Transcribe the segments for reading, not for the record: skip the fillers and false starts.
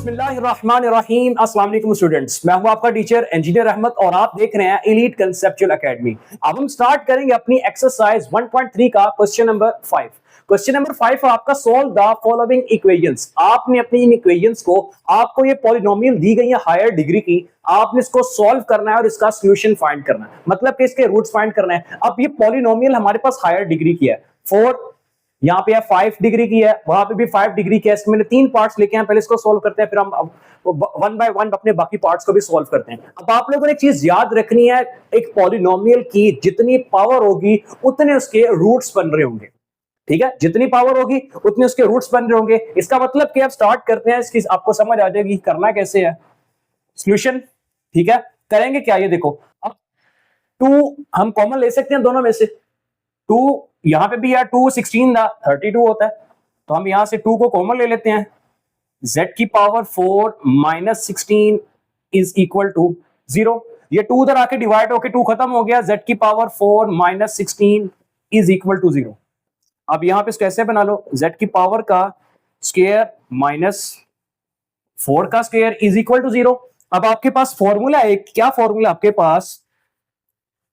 बिस्मिल्लाहिर्रहमानिर्रहीम। अस्सलाम वालेकुम स्टूडेंट्स, मैं हूं आपका टीचर इंजीनियर अहमद और आप देख रहे हैं एलीट कंसेप्चुअल एकेडमी। अब हम स्टार्ट करेंगे अपनी एक्सरसाइज 1.3 का क्वेश्चन नंबर 5। क्वेश्चन नंबर 5 आपका सॉल्व द फॉलोइंग इक्वेशंस। आपने अपनी इन इक्वेशंस को, आपको ये पॉलिनोमियल दी गई है हायर डिग्री की, आपने इसको सॉल्व करना है और इसका सॉल्यूशन फाइंड करना है, मतलब कि इसके रूट्स फाइंड करना है। अब ये पॉलिनोमियल हमारे पास हायर डिग्री की है, 4 यहाँ पे 5 डिग्री की है, वहां पे भी 5 डिग्री की है। इसमें मैंने 3 पार्ट्स लेके हैं, पहले इसको सॉल्व करते हैं, फिर हम वन बाय वन अपने बाकी पार्ट्स को भी सॉल्व करते हैं। अब आप लोगों ने एक चीज याद रखनी है, एक पॉलिनोमियल की जितनी पावर होगी उतने उसके रूट्स बन रहे होंगे। ठीक है, जितनी पावर होगी उतने उसके रूट्स बन रहे होंगे। इसका मतलब कि अब स्टार्ट करते हैं, इसकी आपको समझ आ जाएगी करना कैसे है सॉल्यूशन। ठीक है, करेंगे क्या, ये देखो, अब 2 हम कॉमन ले सकते हैं दोनों में से। 2 यहां पे भी यार 2 16 था, 32 होता है, तो हम यहां से 2 को कॉमन ले लेते हैं। z की power 4 minus 16 is equal to 0। ये 2 उधर आके डिवाइड होके 2 खत्म हो गया, z की power 4 minus 16 is equal to 0। अब यहां पे कैसे बना लो, z की पावर का स्क्वायर माइनस 4 का स्क्वायर इज इक्वल टू 0। अब आपके पास फॉर्मूला है, क्या फॉर्मूला आपके पास,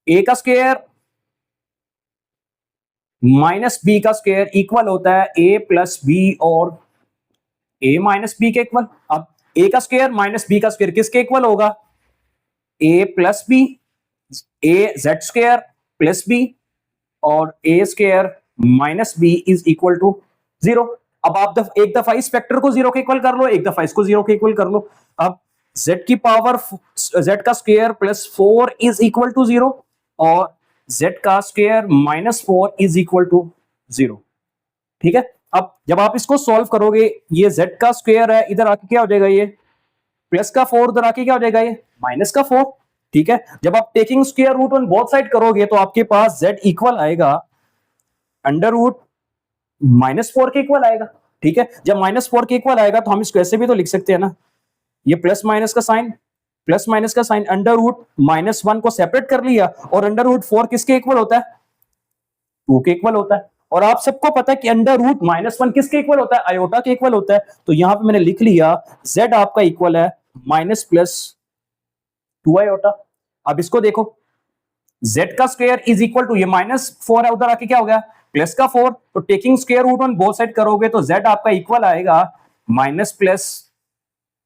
a का स्क्वायर माइनस बी का स्क्वायर इक्वल होता है ए प्लस बी और ए माइनस बी के इक्वल। अब ए का स्क्वायर माइनस बी का स्क्वायर किसके इक्वल होगा, A plus B, A Z square plus B और A square minus B is equal to 0। अब आप एक दफा इस फैक्टर को 0 के इक्वल कर लो, एक दफा इसको 0 के इक्वल कर लो। अब z की पावर z का square plus 4 is equal to 0 और z का square minus 4 is equal to 0। ठीक है, अब जब आप इसको सॉल्व करोगे, ये z का स्क्वायर है, इधर आके क्या हो जाएगा, ये प्लस का 4, उधर आके क्या हो जाएगा, ये माइनस का 4। ठीक है, जब आप taking square root on both side करोगे तो आपके पास z इक्वल आएगा अंडर रूट -4 के इक्वल आएगा। ठीक है, जब -4 के इक्वल आएगा तो हम इसको ऐसे भी तो लिख सकते हैं ना, ये प्लस माइनस का साइन, प्लस माइनस का साइन, अंडर रूट -1 को सेपरेट कर लिया और अंडर रूट 4 किसके इक्वल होता है, 2 के इक्वल होता है। और आप सबको पता है कि अंडर रूट -1 किसके इक्वल होता है, आयोटा के इक्वल होता है। तो यहां पे मैंने लिख लिया z आपका इक्वल है माइनस प्लस 2 आयोटा। अब इसको देखो, z का स्क्वायर इज इक्वल टू, ये -4 है, उधर आके क्या हो गया प्लस का 4, तो taking square root on both side करोगे तो z आपका इक्वल आएगा माइनस प्लस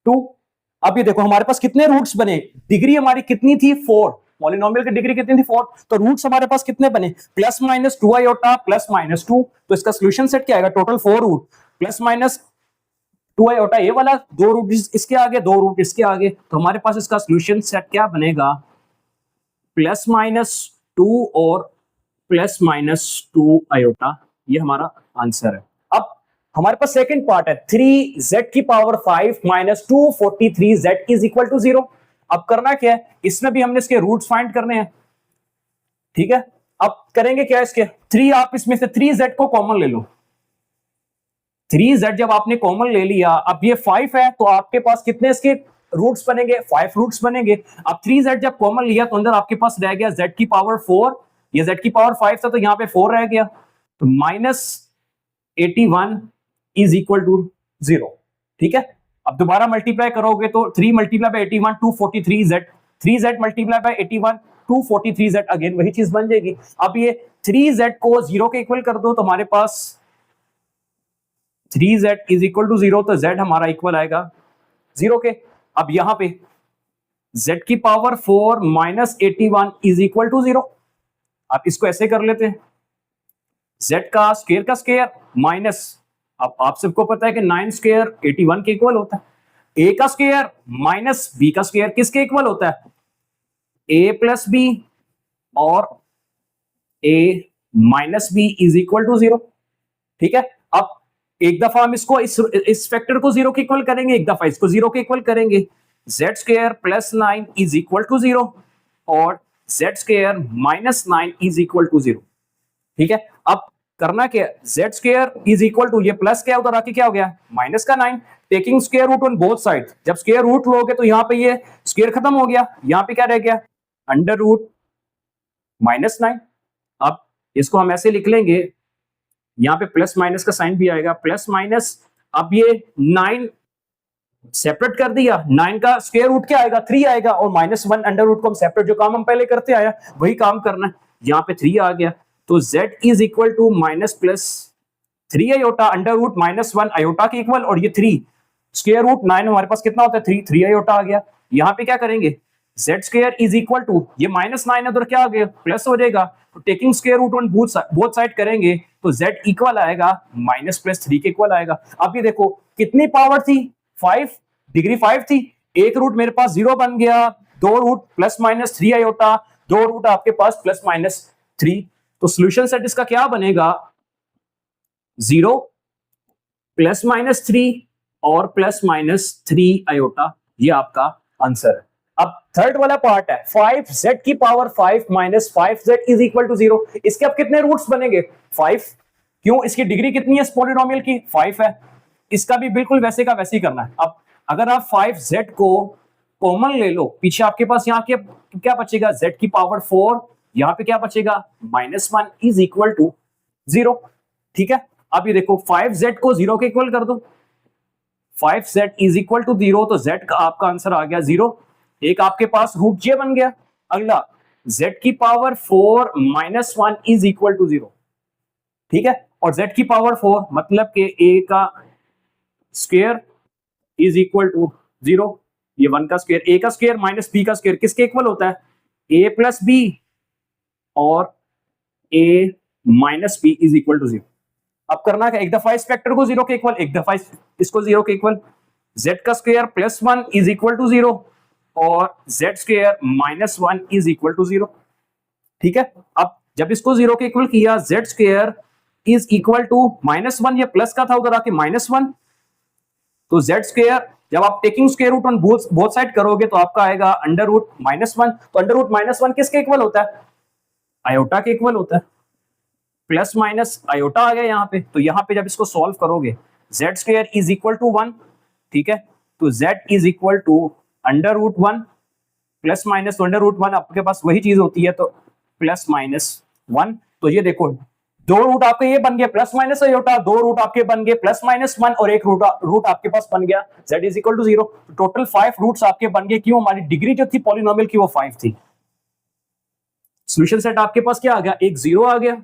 2। अब ये देखो हमारे पास कितने रूट्स बने, डिग्री हमारी कितनी थी 4, पॉलिनोमियल की डिग्री कितनी थी 4, तो रूट्स हमारे पास कितने बने, plus minus 2 iota plus minus 2। तो इसका सॉल्यूशन सेट क्या आएगा, total 4 root plus minus 2 iota ये वाला, 2 रूट इसके आगे, 2 रूट इसके आगे, तो हमारे पास इसका सॉल्यूशन सेट क्या बनेगा, प्लस माइनस 2 और प्लस माइनस 2 आयोटा। ये हमारा आंसर है। अब हमारे पास सेकंड पार्ट है, 3z की power 5 minus 243z is equal to 0। अब करना क्या है, इसमें भी हमने इसके रूट्स फाइंड करने हैं। ठीक है, अब करेंगे क्या, इसके 3, आप इसमें से 3z को कॉमन ले लो। 3z जब आपने कॉमन ले लिया, अब ये 5 है तो आपके पास कितने इसके रूट्स बनेंगे, 5 रूट्स बनेंगे। अब 3z जब कॉमन लिया तो अंदर आपके पास रह गया z की पावर 4, ये z की पावर 5 था तो यहां पे 4 रह गया, तो -81 इज इक्वल टू 0। ठीक है, अब दोबारा मल्टीप्लाई करोगे तो 3 multiply by 81 243z, 3z multiply by 81 243z, again वही चीज बन जाएगी। अब ये 3z को 0 के इक्वल कर दो तो हमारे पास 3z इज इक्वल टू 0, तो z हमारा इक्वल आएगा 0 के। अब यहां पे z की power 4 minus 81 is equal to 0। आप इसको ऐसे कर लेते हैं, z का स्क्वायर माइनस, अब आप सबको पता है कि 9 स्क्वायर 81 के इक्वल होता है, a का स्क्वायर माइनस b का स्क्वायर किसके इक्वल होता है, a प्लस b और a minus b is equal to 0। ठीक है, अब एक दफा हम इसको इस फैक्टर को 0 के इक्वल करेंगे, एक दफा इसको 0 के इक्वल करेंगे, z square plus 9 is equal to 0 और z square minus 9 is equal to 0। ठीक है, अब करना क्या, z square is equal to, ये प्लस क्या उधर आके क्या हो गया माइनस का 9, taking square root on both side, जब स्क्वायर रूट लोगे तो यहाँ पे ये स्क्वायर खत्म हो गया, यहाँ पे क्या रह गया अंडर रूट -9। अब इसको हम ऐसे लिख लेंगे, यहाँ पे प्लस माइनस का साइन भी आएगा, प्लस माइनस, अब ये 9 सेपरेट कर दिया, 9 का स्क्वायर रूट क्या आएगा 3 आएगा, और -1 अंडर रूट को हम सेपरेट, जो काम हम पहले करते आया वही काम करना है। यहाँ पे 3 आ गया, तो z is equal to minus plus 3 iota under root -1 iota के इक्वल, और ये 3 स्क्वायर रूट 9 हमारे पास कितना होता है 3 आयोटा आ गया। यहाँ पे क्या करेंगे z square is equal to, ये -9 है, उधर क्या आ गया प्लस हो जाएगा, तो taking square root on both side करेंगे तो z इक्वल आएगा -+3 के इक्वल आएगा। अब ये देखो कितनी पावर थी 5, डिग्री 5 थी, एक रूट मेरे पास 0 बन गया, 2 रूट ±3 आयोटा, 2 रूट आपके पास +-3, तो सोल्यूशन सेट इसका क्या बनेगा 0 ±3 और +-3 आयोटा, ये आपका आंसर है। अब थर्ड वाला पार्ट है 5z की power 5 -5z is equal to 0। इसके अब कितने रूट्स बनेंगे 5, क्यों इसकी डिग्री कितनी है इस पॉलिनोमियल की 5 है, इसका भी बिल्कुल वैसे का वैसे ही करना है। अब अगर आप 5z को कॉमन ले लो, पीछे आपके पास यहाँ के क्या बचेगा z की पावर 4, यहाँ पे क्या बचेगा -1 इज इक्वल टू 0। ठीक है, अब ये देखो 5z को 0 के इक्वल कर दो, 5z इज इक्वल टू 0, तो z का आपका आंसर आ गया 0, एक आपके पास रूट j बन गया। अगला z की पावर 4 -1 इज इक्वल टू 0, ठीक है, और z की पावर 4 मतलब के a का स्क्वायर इज इक्वल टू 0, ये 1 का स्क्वायर, a का स्क्वायर माइनस b का स्क्वायर किसके इक्वल होता है a प्लस b, और a minus b is equal to 0। अब करना क्या, एक दफा इस फैक्टर को 0 के इक्वल, एक दफा इसको 0 के इक्वल, z का स्क्वायर +1 इज इक्वल टू 0 और z square -1 is equal to 0। ठीक है, अब जब इसको 0 के इक्वल किया z square is equal to -1, ये प्लस का था उधर आके -1, तो z स्क्वायर जब आप taking square root on both side करोगे तो आपका आएगा अंडर रूट -1, तो अंडर रूट -1 किसके इक्वल होता है आयोटा के इक्वल होता है, प्लस माइनस आयोटा आ गया यहाँ पे, तो यहाँ पे जब इसको सॉल्व करोगे z square is equal to 1, ठीक है, तो z is equal to under root 1 plus minus, तो अंडर रूट 1 आपके पास वही चीज होती है, तो +-1, तो ये देखो 2 रूट आपके ये बन गया प्लस माइनस आयोटा, 2 रूट आपके बन गए +-1 और एक रूट आपके पास बन गया z is equal to 0, total 5 roots आपके बन गए, क्यों हमारी डिग्री जो थी पॉलिनोमियल की वो 5 थी। सॉल्यूशन सेट आपके पास क्या आ गया, एक 0 आ गया,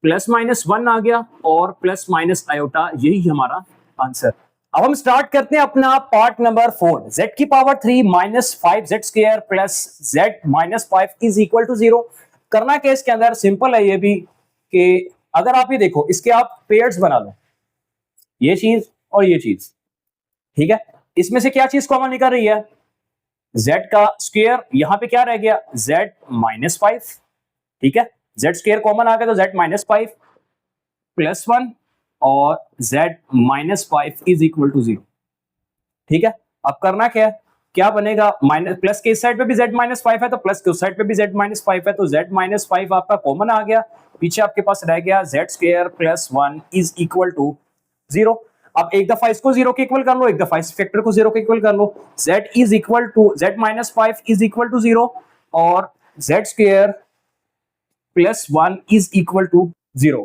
+-1 आ गया और +- आयोटा, यही हमारा आंसर। अब हम स्टार्ट करते हैं अपना पार्ट नंबर 4, z की power 3 -5z square plus z -5 is equal to 0। करना क्या इसके अंदर, सिंपल है ये भी, कि अगर आप ये देखो इसके आप पेयर्स बना लो, ये चीज और ये चीज, ठीक है, इसमें से क्या चीज कॉमन निकल रही है z का स्क्वायर, यहां पे क्या रह गया z -5, ठीक है, z स्क्वायर कॉमन आ गया तो z -5 +1 और z -5 इज इक्वल टू 0। ठीक है, अब करना क्या है, क्या बनेगा माइनस प्लस के इस साइड पे भी z -5 है तो प्लस के उस साइड पे भी z -5 है, तो z -5 आपका कॉमन आ गया, पीछे आपके पास रह गया z square +1 is equal to 0। अब एक दफा इसको 0 के इक्वल कर लो, एक दफा इस फैक्टर को 0 के इक्वल कर लो, z is equal to z -5 is equal to 0 और z square +1 is equal to 0।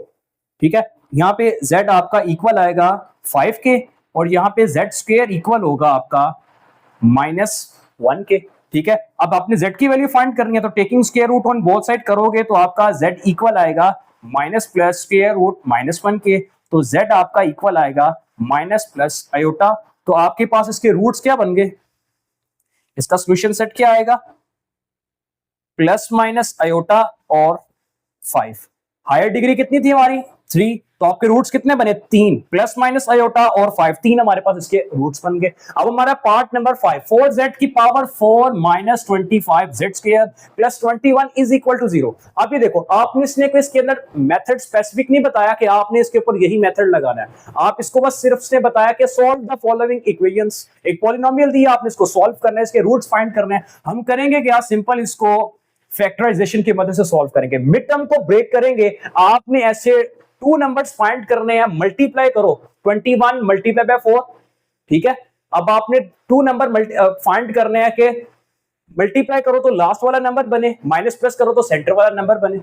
ठीक है, यहाँ पे z आपका इक्वल आएगा 5 के और यहाँ पे z स्क्वायर इक्वल होगा आपका -1 के। ठीक है, अब आपने z की वैल्यू फाइंड करनी है तो taking square root on both side करोगे तो आपका z इक्वल आएगा माइनस प्लस स्क्वायर रूट -1 के, तो z आपका इक्वल आएगा माइनस प्लस आयोटा। तो आपके पास इसके रूट्स क्या बन गए, इसका सॉल्यूशन सेट क्या आएगा प्लस आयोटा और 5। हायर डिग्री कितनी थी हमारी 3, तो आपके रूट्स कितने बने 3, प्लस आयोटा और 5, 3 हमारे पास इसके रूट्स बन गए। अब हमारा पार्ट नंबर 5, 4z की power 4 -25 z square plus 21 is equal to 0। अब ये देखो आपने इसने को इसके अंदर मेथड स्पेसिफिक नहीं बताया कि आपने इसके ऊपर यही मेथड लगाना है, आप इसको बस सिर्फ से बताया कि सॉल्व द फॉलोइंग इक्वेशंस, एक पॉलिनोमियल दिया आपने इसको सॉल्व करना है, इसके रूट्स फाइंड करने हैं। हम करेंगे क्या, सिंपल इसको फैक्टराइजेशन की मदद से सॉल्व करेंगे, मिड टर्म को ब्रेक करेंगे। आपने ऐसे 2 नंबर्स फाइंड करने हैं, मल्टीप्लाई करो 21 मल्टीप्लाई बाय 4, ठीक है। अब आपने 2 नंबर फाइंड करने हैं कि मल्टीप्लाई करो तो लास्ट वाला नंबर बने, माइनस प्लस करो तो सेंटर वाला नंबर बने।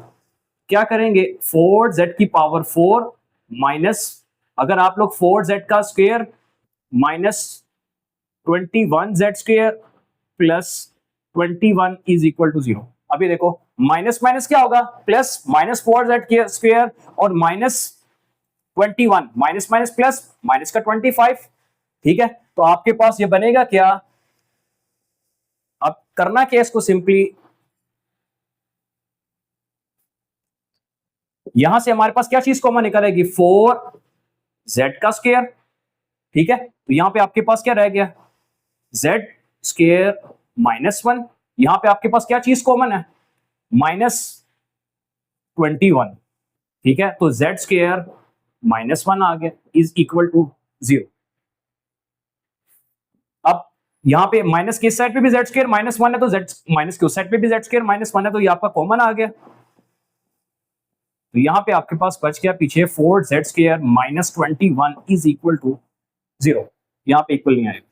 क्या करेंगे 4z की पावर 4 माइनस, अगर आप लोग 4z का square minus 21z² plus 21 is equal to 0। अभी देखो माइनस माइनस क्या होगा, प्लस, -4z² और -21, माइनस माइनस प्लस, माइनस का 25। ठीक है, तो आपके पास ये बनेगा क्या, अब करना क्या, इसको सिंपली यहां से हमारे पास क्या चीज कॉमन निकलेगी, 4z²। ठीक है, तो यहां पे आपके पास क्या रह गया, z² -1। यहां पे आपके पास क्या चीज कॉमन है, -21। ठीक है, तो z² -1 आ गया इज इक्वल टू 0। अब यहां पे माइनस के साइड पे भी z² -1 है, तो z माइनस के उस साइड पे भी z² -1 है, तो ये आपका कॉमन आ गया। तो यहां पे आपके पास बच गया पीछे 4z² -21 इज इक्वल टू 0। यहां पे इक्वल नहीं आएगा।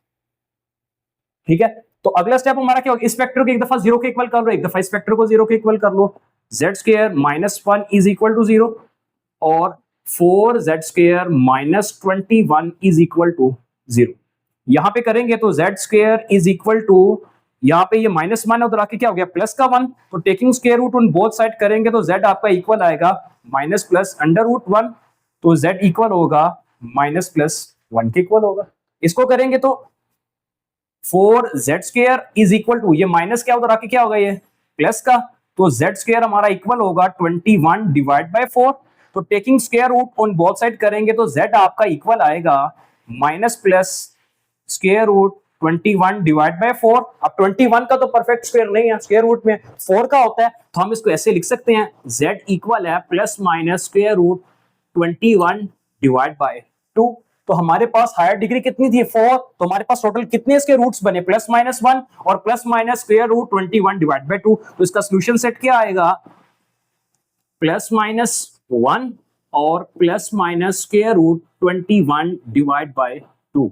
ठीक है, तो अगला स्टेप हमारा क्या होगा, इस फैक्टर को एक दफा 0 के इक्वल कर लो, एक दफा इस फैक्टर को 0 के इक्वल कर लो। z² -1 इज इक्वल टू 0 और 4z² -21 इज इक्वल टू 0। यहां पे करेंगे तो z² इज इक्वल टू, यहां पे ये -1 उधर आके क्या हो गया, प्लस का 1, तो taking square root on both side करेंगे तो z आपका इक्वल आएगा माइनस प्लस √1, तो z इक्वल होगा -+1 के इक्वल होगा। इसको करेंगे तो 4z² इज इक्वल टू, ये माइनस क्या उधर आके क्या होगा, ये प्लस का, तो z² हमारा इक्वल होगा 21 डिवाइड बाय 4, तो taking square root on both side करेंगे तो z आपका इक्वल आएगा -+√21 डिवाइड बाय 4। अब 21 का तो परफेक्ट स्क्वायर नहीं है, स्क्वायर रूट में 4 का होता है, तो हम इसको ऐसे लिख सकते हैं, z इक्वल है ±√21 डिवाइड बाय 2। तो हमारे पास हायर डिग्री कितनी थी, 4, तो हमारे पास टोटल कितने इसके रूट्स बने, +-1 और ±√21 डिवाइड बाय 2। तो इसका सोल्यूशन सेट क्या आएगा, +-1 और ±√21 डिवाइड बाय 2।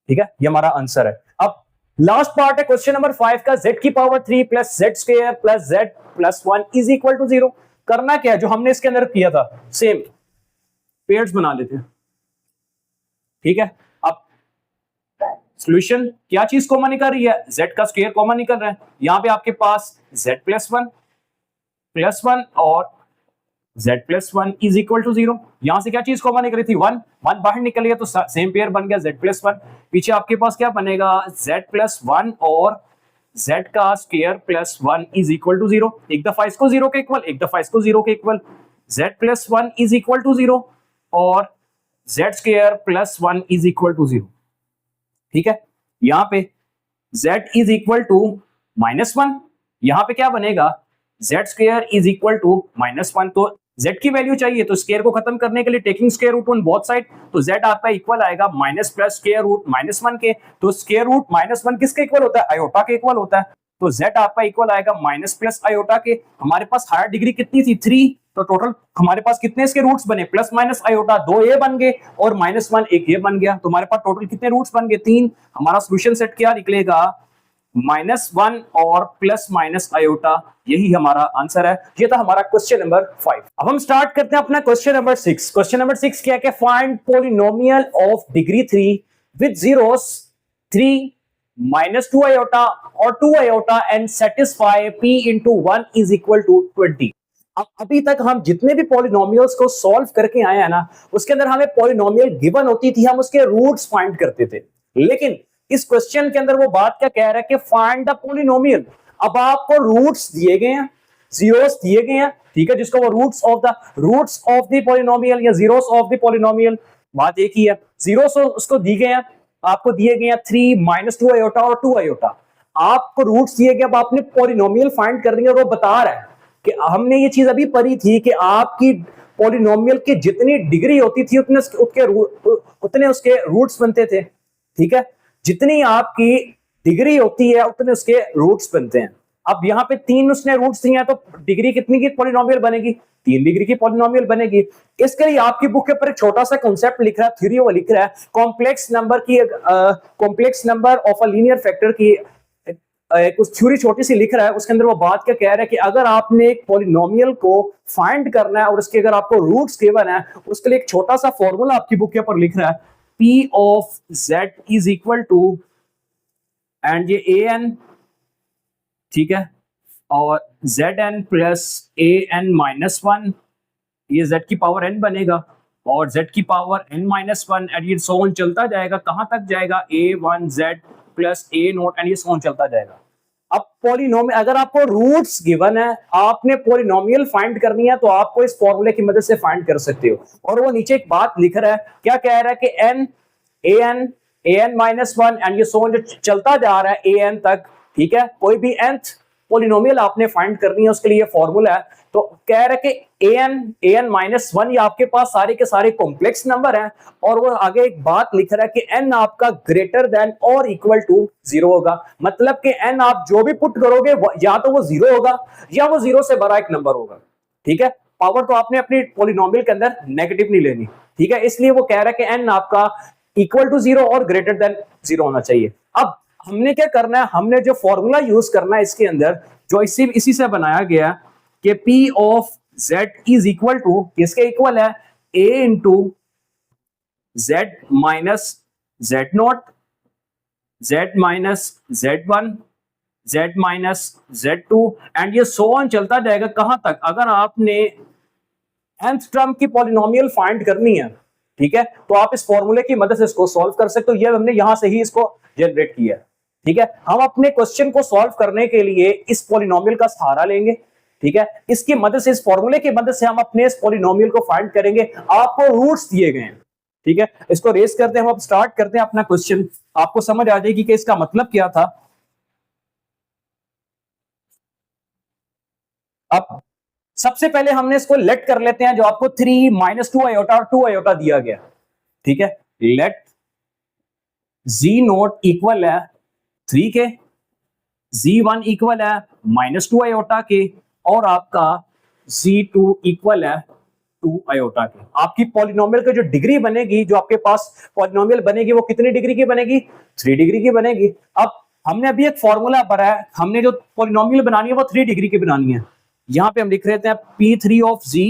ठीक है, ये हमारा आंसर है। अब लास्ट पार्ट है क्वेश्चन नंबर 5 का, z³ plus z² plus z+1 is equal to 0। करना क्या है, जो हमने इसके अंदर किया था सेम, पेयर्स बना लेते हैं। ठीक है, अब सॉल्यूशन क्या चीज कॉमन निकल रही है, z का स्क्वायर कॉमन निकल रहा है, यहां पे आपके पास z+1 और z+1 इज इक्वल टू 0। यहां से क्या चीज कॉमन निकली थी, 1 बाहर निकल गया तो सेम पेयर बन गया z+1। पीछे आपके पास क्या बनेगा, z+1 और z का स्क्वायर +1 इज इक्वल टू 0। एक दफा इसको 0 के इक्वल, एक दफा इसको 0 के equal, z+1 is equal to 0 और z² +1 इज इक्वल टू 0। ठीक है, यहां पे z इज इक्वल टू -1, यहां पे क्या बनेगा, z² इज इक्वल टू -1। तो z की वैल्यू चाहिए, तो स्क्वायर को खत्म करने के लिए taking square root on both side, तो z आपका इक्वल आएगा -+√-1 के। तो स्क्वायर रूट -1 किसके इक्वल होता है, आयोटा के इक्वल होता है, तो z आपका इक्वल आएगा माइनस आयोटा के। हमारे पास हायर डिग्री कितनी थी, 3, तो टोटल हमारे पास कितने इसके रूट्स बने, प्लस आयोटा 2 ये बन गए और -1 एक ये बन गया, तो हमारे पास टोटल कितने रूट्स बन गए, 3। हमारा सॉल्यूशन सेट क्या निकलेगा, -1 और प्लस आयोटा, यही हमारा आंसर है। ये था हमारा क्वेश्चन नंबर 5। अब हम स्टार्ट करते हैं अपना क्वेश्चन नंबर 6। क्वेश्चन नंबर 6 क्या है, find polynomial of degree 3 with zeros 3 -2 iota और 2 iota and satisfy p into 1 is equal to 20। अब अभी तक हम जितने भी पॉलिनोमियल्स को सॉल्व करके आए हैं ना, उसके अंदर हमें पॉलिनोमियल गिवन होती थी, हम उसके रूट्स फाइंड करते थे। लेकिन इस क्वेश्चन के अंदर वो बात क्या कह रहा है कि फाइंड द पॉलिनोमियल। अब आपको रूट्स दिए गए हैं, जीरोस दिए गए हैं, ठीक है, जिसको वो रूट्स ऑफ द पॉलिनोमियल या जीरोस ऑफ द पॉलिनोमियल, बात एक ही है। जीरोस उसको दिए गए हैं, आपको दिए गए हैं 3 -2 आयोटा और 2 आयोटा, आपको रूट्स दिए गए। अब आपने पॉलिनोमियल फाइंड करनी है और वो बता रहा है कि हमने ये चीज अभी पढ़ी थी कि आपकी पॉलिनोमियल की जितनी डिग्री होती थी उतने उसके रूट्स बनते थे। ठीक है, जितनी आपकी डिग्री होती है उतने उसके रूट्स बनते हैं। अब यहाँ पे 3 उसने रूट्स दिए हैं, तो डिग्री कितनी की पॉलिनोमियल बनेगी, 3 डिग्री की पॉलिनोमियल बनेगी। इसके लिए आपकी बुक के ऊपर एक छोटा सा कॉन्सेप्ट लिख रहा है, थ्योरी वो लिख रहा है, complex number of a linear factor की कुछ थ्योरी छोटी सी लिख रहा है। उसके अंदर वो बात क्या कह रहा है कि अगर आपने एक पॉलिनोमियल को फाइंड करना है और उसके अगर आपको रूट्स गिवन है, उसके लिए एक छोटा सा फॉर्मूला आपकी बुक के ऊपर लिख रहा है, p of z is equal to and ये ए एन, ठीक है, और Z N plus A N minus one, ये z की पावर n बनेगा, और z की power n minus one, and ये सो ऑन चलता जाएगा, कहां तक जाएगा, a1z plus a note, and ये सो ऑन चलता जाएगा। अब पॉलिनोमियल, अगर आपको रूट्स गिवन है, आपने पॉलिनोमियल फाइंड करनी है, तो आपको इस फॉर्मूले की मदद से फाइंड कर सकते हो। और वो नीचे एक बात लिख रहा है, क्या कह रहा है कि an माइनस वन, एंड ये सो ऑन जो चलता जा रहा है an तक, ठीक है, कोई भी nth पॉलिनोमियल आपने फाइंड करनी है, उसके लिए फॉर्मूला है। तो कह रहा है कि an माइनस वन, ये आपके पास सारे के सारे कॉम्प्लेक्स नंबर हैं, और वो आगे एक बात लिख रहा है कि n आपका ग्रेटर देन और इक्वल टू 0 होगा। मतलब कि n आप जो भी पुट करोगे, या तो वो 0 होगा, या वो 0 से बड़ा एक नंबर होगा, ठीक है। पावर तो आपने अपनी पॉलिनोमियल के अंदर नेगेटिव नहीं लेनी, ठीक है, इसलिए वो कह रहा है कि n आपका इक्वल टू 0 और ग्रेटर देन 0 होना चाहिए। अब हमने क्या करना है, हमने जो फॉर्मूला यूज करना है इसके अंदर, जो इसी से बनाया गया कि P of Z is equal to, किसके इक्वल है, A into Z minus Z naught, Z minus Z1, Z minus Z2, and ये सो ऑन चलता जाएगा, कहां तक, अगर आपने nth टर्म की पॉलिनोमियल फाइंड करनी है, ठीक है, तो आप इस फॉर्मूले की मदद से इसको सॉल्व कर सकते हो। ये हमने यहां से ही इसको जनरेट किया है, ठीक है। हम अपने क्वेश्चन को सॉल्व करने के लिए इस पॉलिनोमियल का सहारा लेंगे, ठीक है, इसकी मदद से, इस फॉर्मूले की मदद से हम अपने इस पॉलिनोमियल को फाइंड करेंगे। आपको रूट्स दिए गए हैं, ठीक है, इसको रेस करते हैं, हम अब स्टार्ट करते हैं अपना क्वेश्चन, आपको समझ आ जाएगी कि इसका मतलब क्या था। अब सबसे पहले हमने इसको लेट कर लेते हैं, जो आपको 3 माइनस 2 आयोटा और 2 आयोटा दिया गया, ठीक है। लेट जी नोट इक्वल है 3 के, Z1 इक्वल है माइनस 2 आयोटा के, और आपका Z2 इक्वल है 2 आयोटा के। आपकी पॉलिनोमियल की जो डिग्री बनेगी, जो आपके पास पॉलिनोमियल बनेगी, वो कितनी डिग्री की बनेगी, 3 डिग्री की बनेगी। अब हमने अभी एक फॉर्मूला पढ़ा है, हमने जो पॉलिनोमियल बनानी है वो 3 डिग्री की बनानी है। यहां पे हम लिख रहे हैं P3 of Z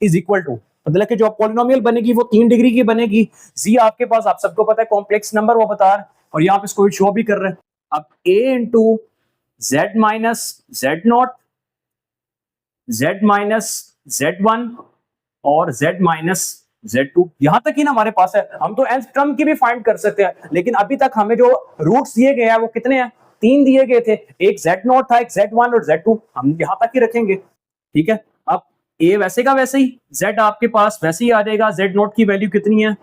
is equal to, मतलब कि जो पॉलिनोमियल बनेगी वो 3 डिग्री की बनेगी। Z आपके पास, आप सबको पता है, कॉम्प्लेक्स नंबर वो बता रहा है, और यहां पे इसको शो भी कर रहे हैं। अब A into Z minus Z naught, Z minus Z1 और Z माइनस Z2, यहां तक ही ना हमारे पास है। हम तो nth टर्म की भी फाइंड कर सकते हैं, लेकिन अभी तक हमें जो रूट्स दिए गए हैं वो कितने हैं, 3 दिए गए थे, एक Z नॉट था, एक Z1 और Z2, हम यहां तक ही रखेंगे, ठीक है। अब A वैसे का वैसे ही, Z आपके पास वैसे ही आ जाएगा, Z नॉट की वैल्यू कितनी है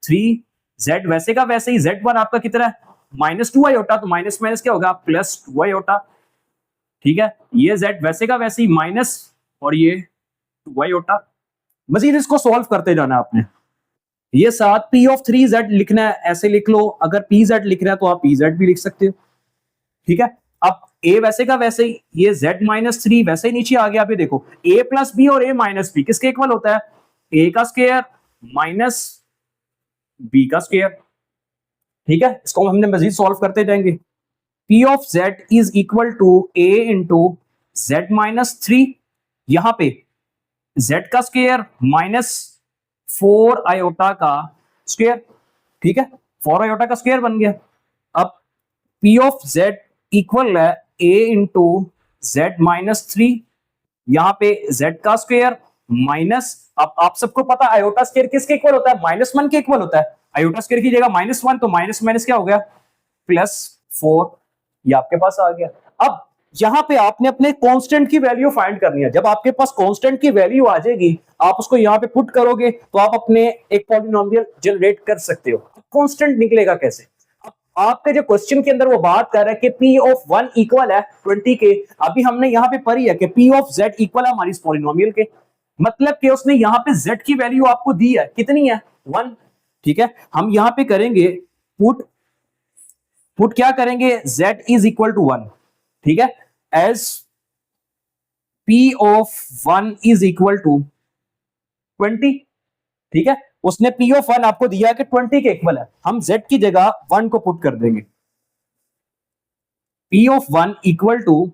3, Z वैसे का वैसे ही, Z1 आपका कितना है माइनस 2 आयोटा, तो माइनस माइनस क्या होगा प्लस 2 आयोटा, ठीक है। ये Z वैसे का वैसे ही माइनस, और ये 2 आयोटा। मजीद इसको सॉल्व करते जाना आपने। ये साथ P ऑफ 3Z लिखना है, ऐसे लिख लो, अगर PZ लिख रहा है तो आप PZ भी लिख सकते हो, ठीक है। अब A वैसे का वैसे ही, ये Z माइनस 3 वैसे ही नीचे आ गया। अभी देखो A प्लस बी और A माइनस बी किसके इक्वल होता है, A का स्क्वायर माइनस B का स्क्वायर, ठीक है। इसको हमने मजीद सॉल्व करते जाएंगे। P of Z is equal to A into Z minus 3, यहां पे Z का स्क्वायर माइनस 4 आयोटा का स्क्वायर, ठीक है, 4 आयोटा का स्क्वायर बन गया। अब P ऑफ Z इक्वल है A इंटू Z माइनस 3, यहां पे Z का स्क्वायर माइनस, अब आप सबको पता है आयोटा स्क्वायर किसके इक्वल होता है, -1 के इक्वल होता है। आयोटा स्क्वायर की जगह -1, तो माइनस माइनस क्या हो गया प्लस 4, ये आपके पास आ गया। अब यहां पे आपने अपने कांस्टेंट की वैल्यू फाइंड करनी है। जब आपके पास कांस्टेंट की वैल्यू आ जाएगी, आप उसको यहां पे पुट करोगे, तो आप अपने एक पॉलिनोमियल जनरेट कर सकते हो। कांस्टेंट निकलेगा कैसे, आपके जो क्वेश्चन के अंदर वो बात कर रहा है कि P ऑफ 1 इक्वल है 20 के। अभी हमने यहां पे पढ़ी है कि P ऑफ Z इक्वल है हमारी इस पॉलिनोमियल के, मतलब कि उसने यहां पे Z की वैल्यू आपको दी है, कितनी है 1, ठीक है। हम यहां पे करेंगे पुट, पुट क्या करेंगे, Z इज इक्वल टू 1, ठीक है, as P of 1 is equal to 20, ठीक है। उसने P ऑफ 1 आपको दिया है कि 20 के इक्वल है, हम Z की जगह 1 को पुट कर देंगे। P ऑफ 1 इक्वल टू,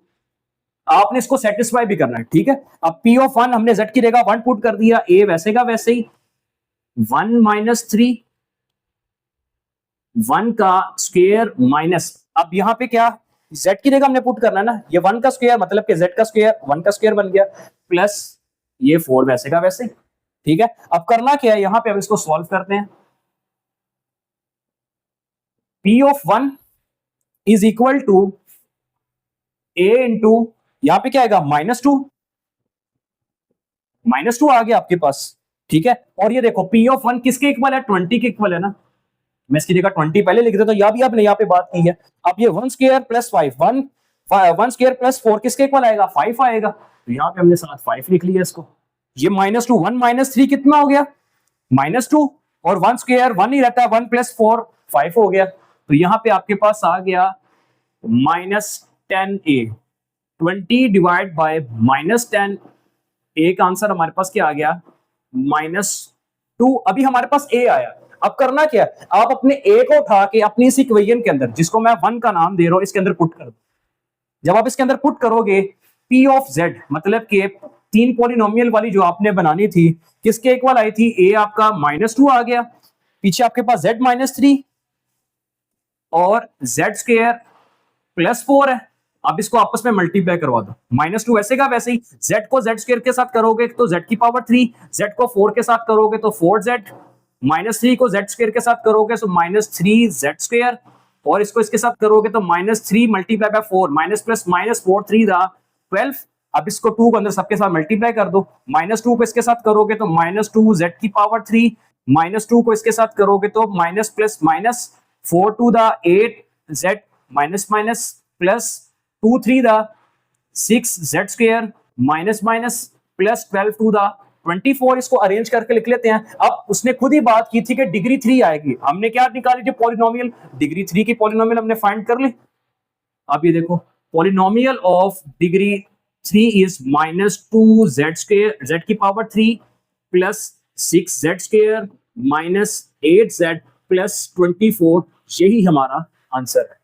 आपने इसको सेटिस्फाई भी करना है, ठीक है। अब P ऑफ 1 हमने Z की जगह 1 पुट कर दिया, A वैसे का वैसे ही 1 माइनस 3, 1 का स्क्वायर माइनस, अब यहाँ पे क्या z की जगह हमने पुट करना है ना, ये 1 का स्क्वायर मतलब कि z का स्क्वायर 1 का स्क्वायर बन गया प्लस ये 4 वैसे का वैसे। ठीक है, अब करना क्या है, यहाँ पे अब इसको सॉल्व करते हैं। p of 1 is equal to a into यहाँ पे क्या आएगा -2 आ गया आपके पास। ठीक है, और ये देखो p ऑफ 1 किसके इक्वल है, 20 के इक्वल है ना, मैं इसकी जगह 20 पहले लिख देता हूं, या भी आपने यहाँ पे बात की है। अब ये 1 स्क्वायर प्लस 5 1 स्क्वायर प्लस 4 किसके इक्वल आएगा, 5 आएगा, तो यहाँ पे हमने साथ 5 लिख लिया इसको। ये -2 1 -3 कितना हो गया -2, और 1 स्क्वायर 1 ही रहता है, 1 प्लस 4 5 हो गया, तो यहाँ पे आपके पास आ गया -10a 20 डिवाइड बाय -10 a का आंसर हमारे पास क्या आ गया -2। अभी हमारे पास a आया, अब करना क्या है, आप अपने a को उठा के अपनी इस इक्वेशन के अंदर, जिसको मैं 1 का नाम दे रहा हूं, इसके अंदर पुट कर दो। जब आप इसके अंदर पुट करोगे p ऑफ z मतलब कि 3 पॉलिनोमियल वाली जो आपने बनानी थी किसके इक्वल आई थी, a आपका -2 आ गया, पीछे आपके पास z -3 और z स्क्वायर प्लस 4 है। अब इसको आपस में मल्टीप्लाई करवा दो, -2 वैसे का वैसे ही, z को z स्क्वायर के साथ करोगे तो z की पावर 3, z को 4 के साथ करोगे तो 4z, -3 को z स्क्वायर के साथ करोगे तो -3z स्क्वायर, और इसको इसके साथ करोगे तो -3 मल्टीप्लाई बाय 4 माइनस प्लस -4 3 दा 12। अब इसको 2 को अंदर सबके साथ मल्टीप्लाई कर दो, -2 को इसके साथ करोगे तो -2 z की पावर 3, -2 को इसके साथ करोगे तो minus plus minus 4 to the 8 z minus minus plus 2 3 the 6 z square minus minus plus 12 to the 24। इसको अरेंज करके लिख लेते हैं। अब उसने खुद ही बात की थी कि डिग्री 3 आएगी, हमने क्या निकाली थी पॉलिनोमियल, डिग्री 3 की पॉलिनोमियल हमने फाइंड कर ली। अब ये देखो polynomial of degree 3 is -2z square z की power 3 plus 6z square minus 8z plus 24, यही हमारा आंसर है।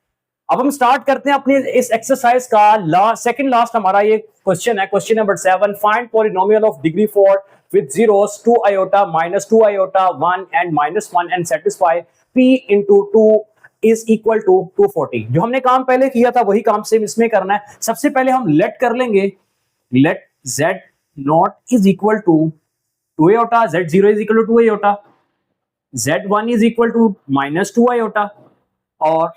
अब हम स्टार्ट करते हैं अपने इस एक्सरसाइज का सेकंड लास्ट हमारा ये क्वेश्चन है, question number 7, find polynomial of degree 4 with zeros 2 iota -2 iota 1 and -1 and satisfy p into 2 is equal to 240। जो हमने काम पहले किया था वही काम सेम इसमें करना है। सबसे पहले हम लेट कर लेंगे, let z naught is equal to 2 iota, z0 is equal to 2 iota, z1 is equal to -2 iota, और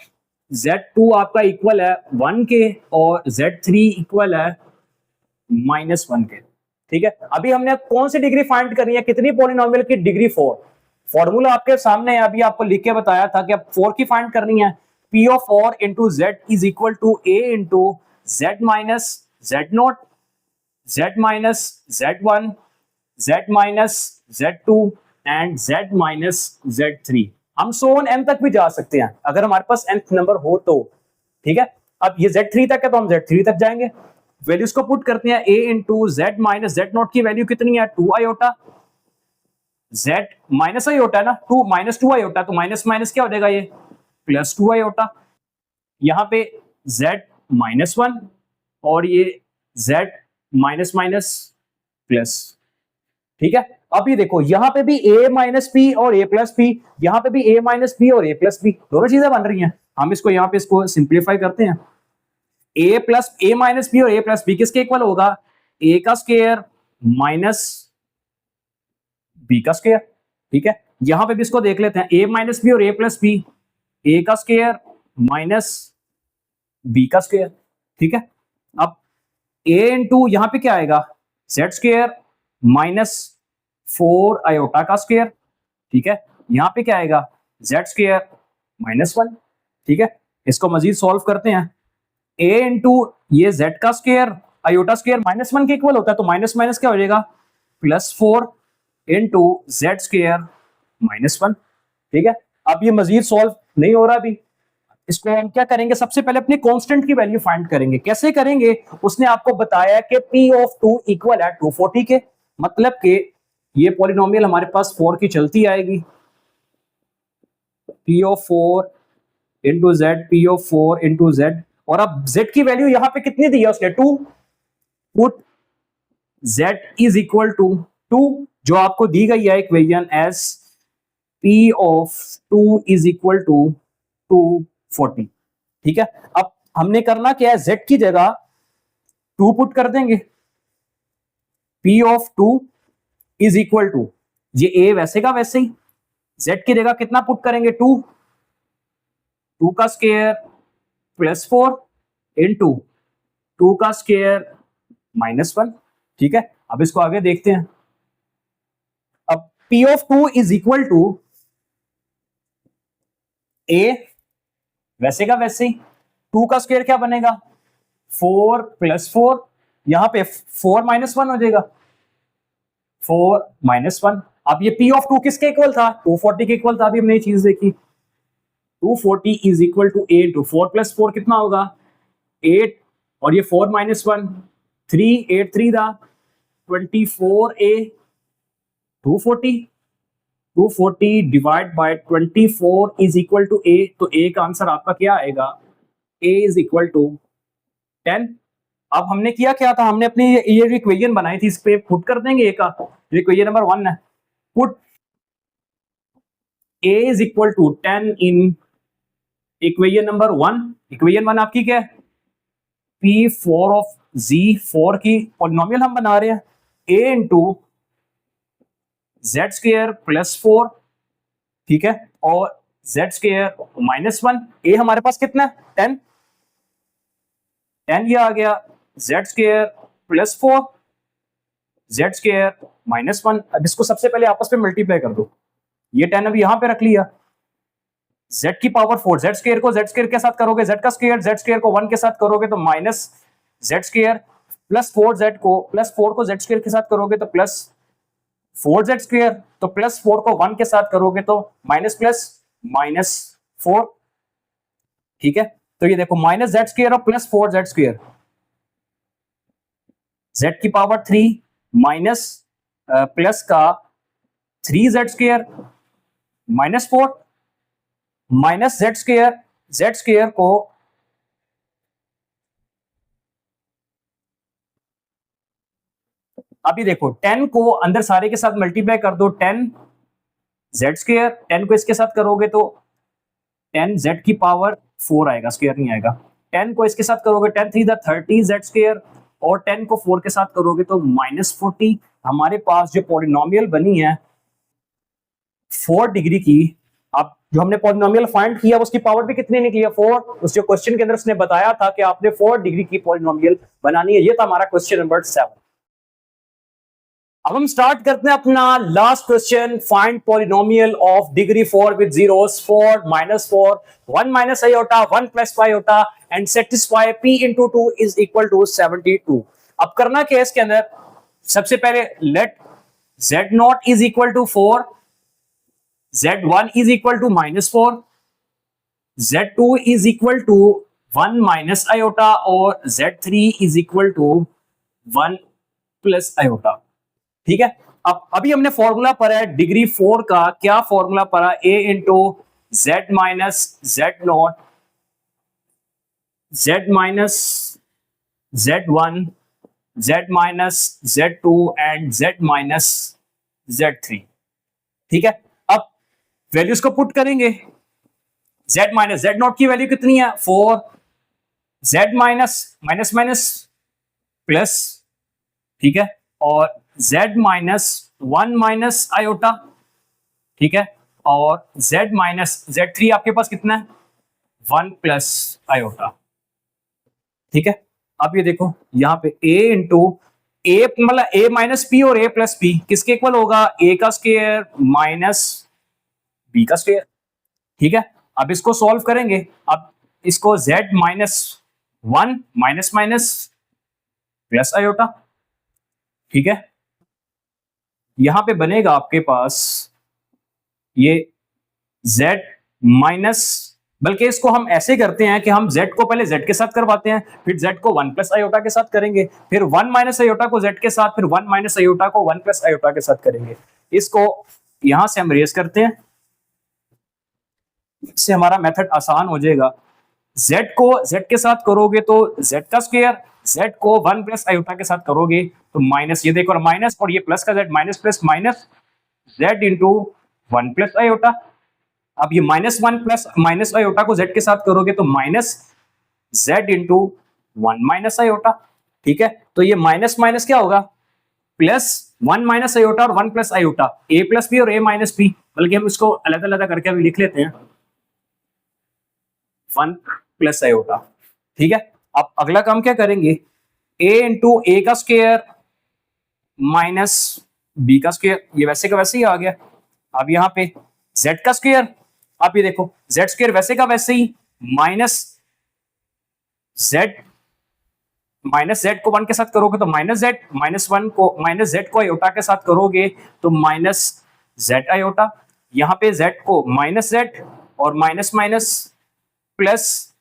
z2 आपका इक्वल है 1 के और z3 इक्वल है -1 के। ठीक है, अभी हमने कौन सी डिग्री फाइंड करनी है, कितनी पॉलिनोमियल की, डिग्री 4। फॉर्मूला आपके सामने है, अभी आपको लिख के बताया था कि अब 4 की फाइंड करनी है। p of 4 into Z is equal to a into Z minus Z naught, Z minus z1, z minus z2 and z minus z3। हम सो ऑन m तक भी जा सकते हैं अगर हमारे पास nth नंबर हो तो। ठीक है, अब ये z3 तक है तो हम z3 तक जाएंगे, वैल्यूज को पुट करते हैं। a into Z minus Z not की वैल्यू कितनी है 2 आयोटा, z माइनस आयोटा है ना, 2 -2 आयोटा, तो माइनस माइनस क्या हो जाएगा ये +2 आयोटा, यहाँ पे z -1 और ये z माइनस माइनस प्लस। ठीक है, अब ये देखो यहाँ पे भी a माइनस पी और a प्लस पी, यहाँ पे भी a माइनस पी और a प्लस पी, दोनों चीजें बन रही हैं। हम इसको यहाँ पे इसको सिंप्लीफाई करते हैं। a plus a minus B और a प्लस बी किसके इक्वल होगा, a का स्क्वायर माइनस b का स्क्वायर। ठीक है, यहां पे भी इसको देख लेते हैं, a माइनस बी और a प्लस बी, a का स्क्वायर माइनस b का स्क्वायर। ठीक है, अब a इंटू यहां पे क्या आएगा z स्क्वायर माइनस 4 आयोटा का स्क्वायर। ठीक है, यहां पे क्या आएगा z स्क्वायर -1। ठीक है, इसको मजीद सॉल्व करते हैं। a इंटू ये z का स्क्वायर आयोटा स्क्वायर -1 के इक्वल होता है, तो माइनस माइनस क्या हो जाएगा +4 इंटू जेड स्क्वायर -1। ठीक है, अब ये मजीद सॉल्व नहीं हो रहा, अभी इसको हम क्या करेंगे, सबसे पहले अपने कांस्टेंट की वैल्यू फाइंड करेंगे। कैसे करेंगे, उसने आपको बताया कि p ऑफ 2 इक्वल है 240 के, मतलब कि ये पॉलिनोमियल हमारे पास 4 की चलती आएगी, p of 4 into Z, p of 4 into Z, और अब z की वैल्यू यहां पे कितनी दी है उसने 2, put z is equal to 2 जो आपको दी गई है equation as p of 2 is equal to 240। ठीक है, अब हमने करना क्या है, z की जगह 2 पुट कर देंगे, p of 2 is equal to, ये a वैसे का वैसे ही, z की जगह कितना पुट करेंगे, 2 का स्क्वायर प्लस 4 इंटू 2 का स्क्वायर -1। ठीक है, अब इसको आगे देखते हैं। अब p of 2 is equal to a वैसे का वैसे ही, 2 का स्क्वायर क्या बनेगा, 4 प्लस 4, यहां पे 4 -1 हो जाएगा, 4 -1। अब ये p ऑफ 2 किसके इक्वल था, 240 के इक्वल था। अभी हमने ये चीज देखी, 240 is equal to 8 to 4 plus 4 कितना होगा, 8, और ये 4 -1 3, 8 3 था 24a, 240 divide by 24 is equal to a, तो a का आंसर आपका क्या आएगा, a इज इक्वल टू 10। अब हमने किया क्या था, हमने अपनी ये इक्वेशन बनाई थी, इस पे पुट कर देंगे a का, जो इक्वेशन नंबर 1 है, put a is equal to 10 in equation number 1। Equation 1 आपकी क्या है, p4 ऑफ z, 4 की पॉलिनोमियल हम बना रहे हैं, a into z square plus 4, ठीक है, और z स्क्वायर -1, a हमारे पास कितना है 10 ये आ गया, z square plus 4, z square -1। अब इसको सबसे पहले आपस में मल्टीप्लाई कर दो, ये 10 अभी यहां पे रख लिया, z की पावर 4, z स्क्वायर को z स्क्वायर के साथ करोगे z का स्क्वायर, z स्क्वायर को 1 के साथ करोगे तो minus z square, plus 4z को प्लस 4 को z स्क्वायर के साथ करोगे तो प्लस 4z स्क्वायर, तो प्लस 4 को 1 के साथ करोगे तो माइनस प्लस -4। ठीक है, तो ये देखो माइनस z स्क्वायर और प्लस 4z स्क्वायर, z की पावर 3 माइनस प्लस का 3z square -4 minus z square को अभी देखो 10 को अंदर सारे के साथ मल्टीप्लाई कर दो, 10 z स्क्वायर, 10 को इसके साथ करोगे तो 10 z की पावर 4 आएगा, स्क्वायर नहीं आएगा। 10 को इसके साथ करोगे 10 3 30 z स्क्वायर, और 10 को 4 के साथ करोगे तो -40। हमारे पास जो पॉलिनोमियल बनी है 4 डिग्री की, अब जो हमने पॉलिनोमियल फाइंड किया उसकी पावर भी कितनी निकली है, 4। उस जो क्वेश्चन के अंदर उसने बताया था कि आपने 4 डिग्री की पॉलिनोमियल बनानी है, ये था हमारा क्वेश्चन नंबर 7। अब हम स्टार्ट करते हैं अपना last question, find polynomial of degree 4 with zeros, 4 -4 1 minus iota 1 plus iota and satisfy p into 2 is equal to 72। अब करना क्या है इसके अंदर, सबसे पहले let z0 is equal to 4, z1 is equal to -4, z2 is equal to 1 minus iota और z3 is equal to 1 plus iota. ठीक है, अब अभी हमने फॉर्मूला पढ़ा है डिग्री 4 का, क्या फॉर्मूला पढ़ा, a into z minus z0, z minus z1, z minus z2 and z minus z3। ठीक है, अब वैल्यूज को पुट करेंगे, z माइनस z0 की वैल्यू कितनी है 4, z minus minus minus plus, ठीक है, और z माइनस 1 माइनस आयोटा, ठीक है, और z माइनस z3 आपके पास कितना है 1 प्लस आयोटा। ठीक है, अब ये देखो यहाँ पे a इंटू a मतलब a माइनस पी और a प्लस पी किसके इक्वल होगा, a का स्क्वायर माइनस b का स्क्वायर। ठीक है, अब इसको सॉल्व करेंगे, अब इसको z minus 1 minus minus plus iota, ठीक है, यहां पे बनेगा आपके पास ये z माइनस, बल्कि इसको हम ऐसे करते हैं कि हम z को पहले z के साथ करवाते हैं, फिर z को 1 प्लस आयोटा के साथ करेंगे, फिर 1 माइनस आयोटा को z के साथ, फिर 1 माइनस आयोटा को 1 प्लस आयोटा के साथ करेंगे। इसको यहां से हम रेस करते हैं, इससे हमारा मेथड आसान हो जाएगा। z को z के साथ करोगे तो z का स्क्वायर, z को 1 प्लस आयोटा के साथ करोगे तो माइनस, ये देखो माइनस, और ये प्लस का z, minus plus minus z into 1 plus iota. अब ये -1 प्लस माइनस आयोटा को z के साथ करोगे तो minus z into 1 minus iota. ठीक है, तो ये माइनस माइनस क्या होगा, प्लस 1 माइनस आयोटा और 1 plus iota, a plus B और a माइनस बी, बल्कि हम इसको अलग अलग करके अभी लिख लेते हैं, 1 प्लस आयोटा। ठीक है, अब अगला काम क्या करेंगे, a इंटू ए का स्क्वायर माइनस बी का स्क्वायर, ये वैसे का वैसे ही आ गया। अब यहाँ पे z का स्क्वायर, आप ये देखो z स्क्वायर वैसे का वैसे ही माइनस z को 1 के साथ करोगे तो माइनस z, माइनस z को आयोटा के साथ करोगे तो माइनस z आयोटा, यहाँ पे z को माइनस z और minus minus plus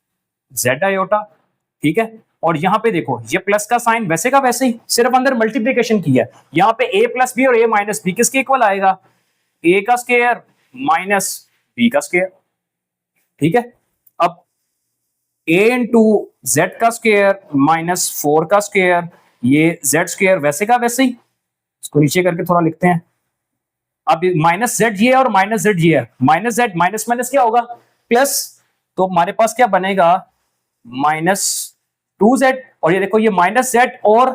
z iota. ठीक है, और यहाँ पे देखो ये प्लस का साइन वैसे का वैसे ही, सिर्फ अंदर मल्टीप्लीकेशन किया है। यहाँ पे a प्लस बी और a माइनस बी किसके इक्वल आएगा, a का स्क्वायर माइनस b का स्क्वायर। ठीक है, अब a इंटू जेड का स्क्वायर माइनस 4 का स्क्वायर, ये जेड स्क्वायर वैसे का वैसे ही, इसको नीचे करके थोड़ा लिखते हैं। अब माइनस जेड ये और माइनस जेड ये है, माइनस जेड माइनस माइनस क्या होगा प्लस, तो हमारे पास क्या बनेगा माइनस 2z, और ये देखो ये माइनस जेड और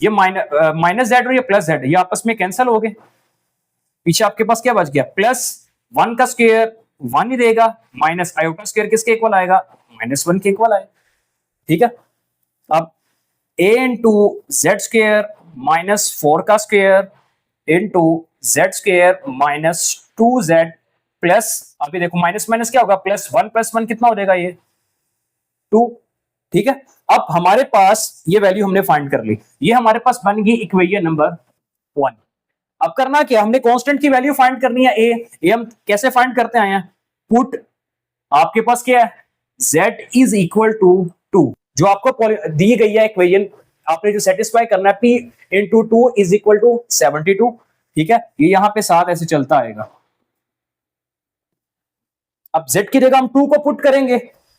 ये माइनस जेड और ये प्लस जेड, ये आपस में कैंसिल हो गए। पीछे आपके पास क्या बच गया, प्लस 1 का स्क्वायर 1 ही देगा, माइनस आयोटा स्क्वायर किसके इक्वल आएगा, -1 के इक्वल आएगा। ठीक है, अब a into Z square minus 4 का square into Z square minus 2z plus, अभी देखो माइनस माइनस क्या होगा प्लस 1 कितना हो जाएगा ये 2। ठीक है, अब हमारे पास ये वैल्यू हमने फाइंड कर ली, ये हमारे पास बन गई इक्वेशन नंबर 1। अब करना क्या, हमने कांस्टेंट की वैल्यू फाइंड करनी है ए हम कैसे फाइंड करते आए हैं, पुट आपके पास क्या है z इज इक्वल टू 2, जो आपको दी गई है इक्वेशन, आपने जो सेटिस्फाई करना है p into 2 is equal to 72। ठीक है, ये यहां पे साथ ऐसे चलता आएगा। अब z की जगह हम 2 को पुट करेंगे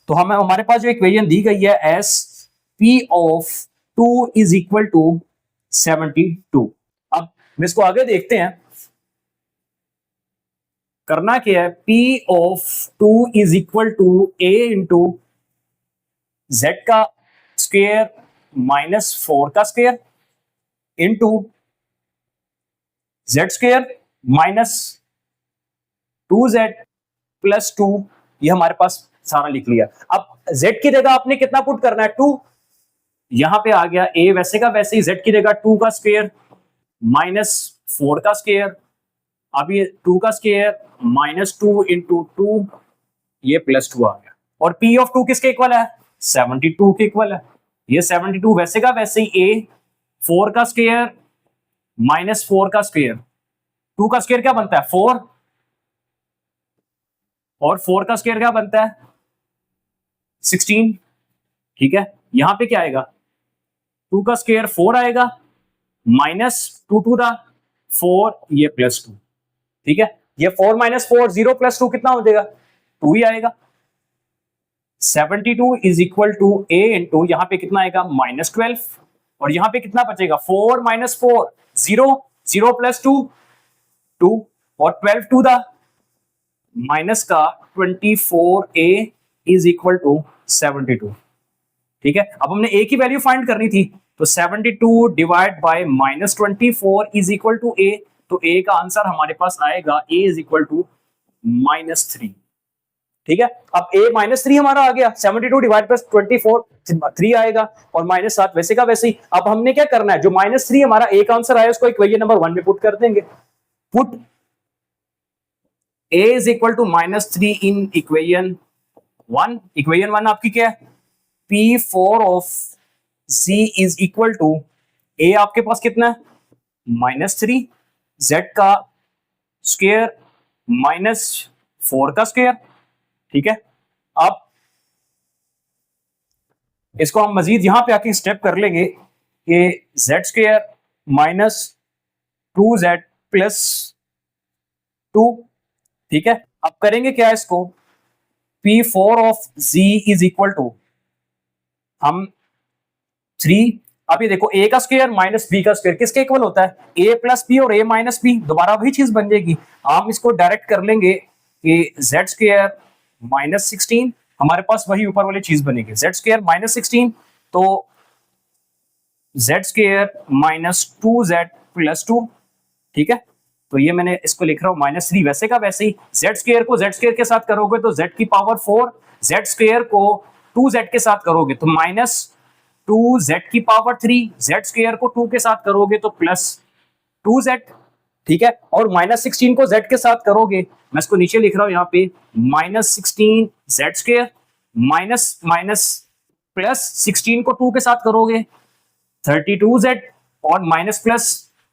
तो हमारे पास जो इक्वेशन दी गई है as p of 2 is equal to 72। अब इसको आगे देखते हैं, करना क्या है, p of 2 is equal to a into z का स्क्वायर माइनस 4 का square into z square minus 2z plus 2, ये हमारे पास सारा लिख लिया। अब z की जगह आपने कितना पुट करना है 2, यहां पे आ गया a वैसे का वैसे ही, z की जगह 2 का स्क्वायर माइनस 4 का स्क्वायर, अब ये 2 का स्क्वायर माइनस 2 इंटू 2, ये प्लस 2 आ गया, और p ऑफ 2 किसके इक्वल है 72 के इक्वल है। ये 72 वैसे का वैसे ही a 4 का स्क्वायर माइनस 4 का स्क्वायर, 2 का स्क्वायर क्या बनता है 4 और 4 का स्क्वायर क्या बनता है 16। ठीक है, यहां पे क्या आएगा 2 का स्क्वायर 4 आएगा माइनस 2 टू द 4, ये प्लस 2। ठीक है, ये 4 माइनस 4 0 प्लस 2 कितना हो जाएगा 2 ही आएगा। 72 is equal to a into यहां पे कितना आएगा -12, और यहां पे कितना बचेगा 4 माइनस 4 0 प्लस 2 2, और 12 टू द माइनस का 24a इज इक्वल टू 72। ठीक है, अब हमने a की वैल्यू फाइंड करनी थी, तो 72 divide by -24 is equal to a, तो a का आंसर हमारे पास आएगा a इज इक्वल टू -3। ठीक है, अब a -3 हमारा आ गया, 72 डिवाइड बाय 24 3 आएगा, और -7 वैसे का वैसे ही। अब हमने क्या करना है, जो -3 हमारा a का आंसर आया उसको इक्वेशन नंबर 1 में पुट कर देंगे। Put a is equal to -3 in equation 1। Equation 1 आपकी क्या है, P4 of z is equal to a आपके पास कितना है -3, z का स्क्वायर -4 का स्क्वायर। ठीक है, अब इसको हम मजीद यहां पे आके स्टेप कर लेंगे कि z square minus 2z plus 2। ठीक है, अब करेंगे क्या इसको, P4 of z is equal to हम 3, अब ये देखो a का स्क्वायर माइनस b का स्क्वायर किसके इक्वल होता है a प्लस b और a माइनस b, दोबारा वही चीज बन जाएगी। हम इसको डायरेक्ट कर लेंगे कि z स्क्वायर -16 हमारे पास वही ऊपर वाली चीज बनेगी, जेड स्क्वायर माइनस 16, तो Z square minus 2z plus 2, ठीक है। तो ये मैंने इसको लिख रहा हूं -3, वैसे का वैसे ही जेड स्क्वायर को जेड स्क्वायर के साथ करोगे तो z की पावर 4, जेड स्क्वायर को 2z के साथ करोगे तो -2z की पावर 3, जेड स्क्वायर को 2 के साथ करोगे तो +2z, ठीक है। और -16 को z के साथ करोगे, मैं इसको नीचे लिख रहा हूं यहाँ पे -16 जेड स्क्वायर माइनस प्लस 16 को 2 के साथ करोगे 32z, और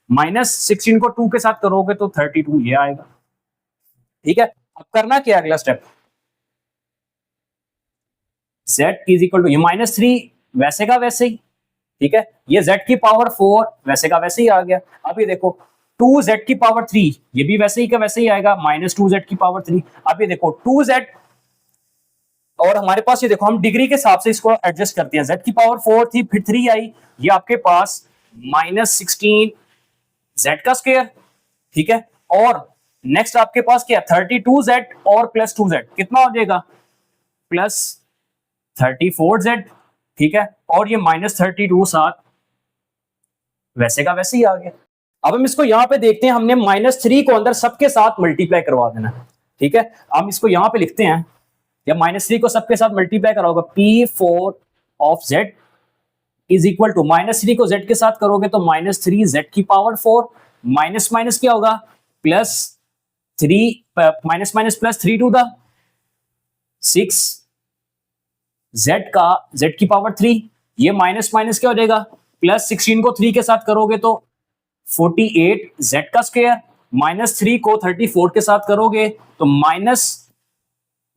-16 को 2 के साथ करोगे तो 32, ये आएगा, ठीक है। अब करना क्या, अगला step, z is equal to ये -3 वैसे का वैसे ही, ठीक है। ये z की पावर 4 वैसे का वैसे ही आ गया। अब ये देखो 2z की पावर 3, ये भी वैसे ही का वैसे ही आएगा, -2z की पावर 3। अब ये देखो 2z, और हमारे पास ये देखो हम डिग्री के हिसाब से इसको एडजस्ट करते हैं, z की पावर 4 थी, फिर 3 आई, ये आपके पास -16 z का स्क्वायर, ठीक है। और नेक्स्ट आपके पास क्या, 32z और +2z, कितना हो जाएगा, +34z, ठीक है। और ये -32 साथ वैसे का वैसे ही आ गया। अब हम इसको यहां पे देखते हैं, हमने -3 को अंदर सबके साथ मल्टीप्लाई करवा देना, ठीक है। हम इसको यहां पे लिखते हैं, या -3 को सबके साथ मल्टीप्लाई कराओगे, P4 of z is equal to -3 को z के साथ करोगे तो -3z की पावर 4, माइनस माइनस क्या होगा, +3 -+3 टू द 6 z की पावर 3, ये माइनस माइनस क्या हो जाएगा, +16 को 3 के साथ करोगे तो 48 z का स्क्वायर, -3 को 34 के साथ करोगे तो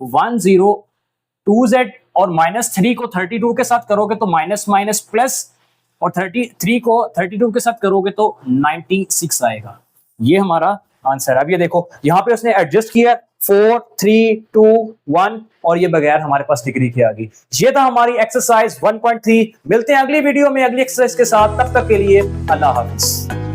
-102z, और -3 को 32 के साथ करोगे तो माइनस प्लस, और 33 को 32 के साथ करोगे तो 96 आएगा। ये हमारा आंसर है। अब ये देखो यहाँ पे उसने एडजस्ट किया 4 3 2 1, और ये बगैर हमारे पास डिग्री की आ गई। ये था हमारी एक्सरसाइज 1.3। मिलते हैं अगली वीडियो में अगली एक्सरसाइज के साथ, तब तक के लिए अल्लाह हाफिज।